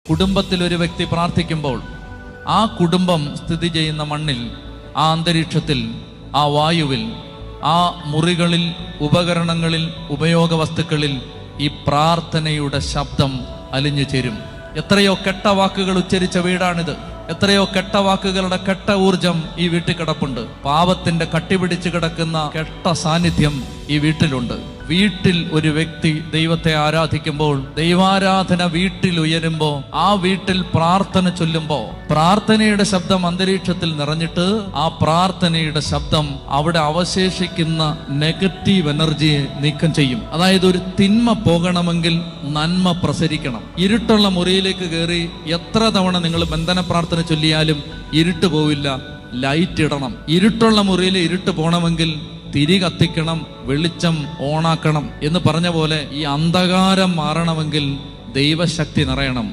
കുടുംബത്തിൽ ഒരു വ്യക്തി പ്രാർത്ഥിക്കുമ്പോൾ ആ കുടുംബം സ്ഥിതി ചെയ്യുന്ന മണ്ണിൽ, ആ അന്തരീക്ഷത്തിൽ, ആ വായുവിൽ, ആ മുറികളിൽ, ഉപകരണങ്ങളിൽ, ഉപയോഗ വസ്തുക്കളിൽ ഈ പ്രാർത്ഥനയുടെ ശബ്ദം അലിഞ്ഞു ചേരും. എത്രയോ കെട്ട വാക്കുകൾ ഉച്ചരിച്ച വീടാണിത്. എത്രയോ കെട്ട വാക്കുകളുടെ കെട്ട ഊർജം ഈ വീട്ടിൽ കിടപ്പുണ്ട്. പാപത്തിന്റെ കട്ടിപിടിച്ച് കിടക്കുന്ന കെട്ട സാന്നിധ്യം ഈ വീട്ടിലുണ്ട്. വീട്ടിൽ ഒരു വ്യക്തി ദൈവത്തെ ആരാധിക്കുമ്പോൾ, ദൈവാരാധന വീട്ടിൽ ഉയരുമ്പോൾ, ആ വീട്ടിൽ പ്രാർത്ഥന ചൊല്ലുമ്പോൾ, പ്രാർത്ഥനയുടെ ശബ്ദം അന്തരീക്ഷത്തിൽ നിറഞ്ഞിട്ട് ആ പ്രാർത്ഥനയുടെ ശബ്ദം അവിടെ അവശേഷിക്കുന്ന നെഗറ്റീവ് എനർജിയെ നീക്കം ചെയ്യും. അതായത് ഒരു തിന്മ പോകണമെങ്കിൽ നന്മ പ്രസരിക്കണം. ഇരുട്ടുള്ള മുറിയിലേക്ക് കയറി എത്ര തവണ നിങ്ങൾ ബന്ധന പ്രാർത്ഥന ചൊല്ലിയാലും ഇരുട്ട് പോവില്ല. ലൈറ്റ് ഇടണം. ഇരുട്ടുള്ള മുറിയിൽ ഇരുട്ട് പോകണമെങ്കിൽ തിരി കത്തിക്കണം, വെളിച്ചം ഓണാക്കണം എന്ന് പറഞ്ഞ പോലെ ഈ അന്ധകാരം മാറണമെങ്കിൽ ദൈവശക്തി നിറയണം.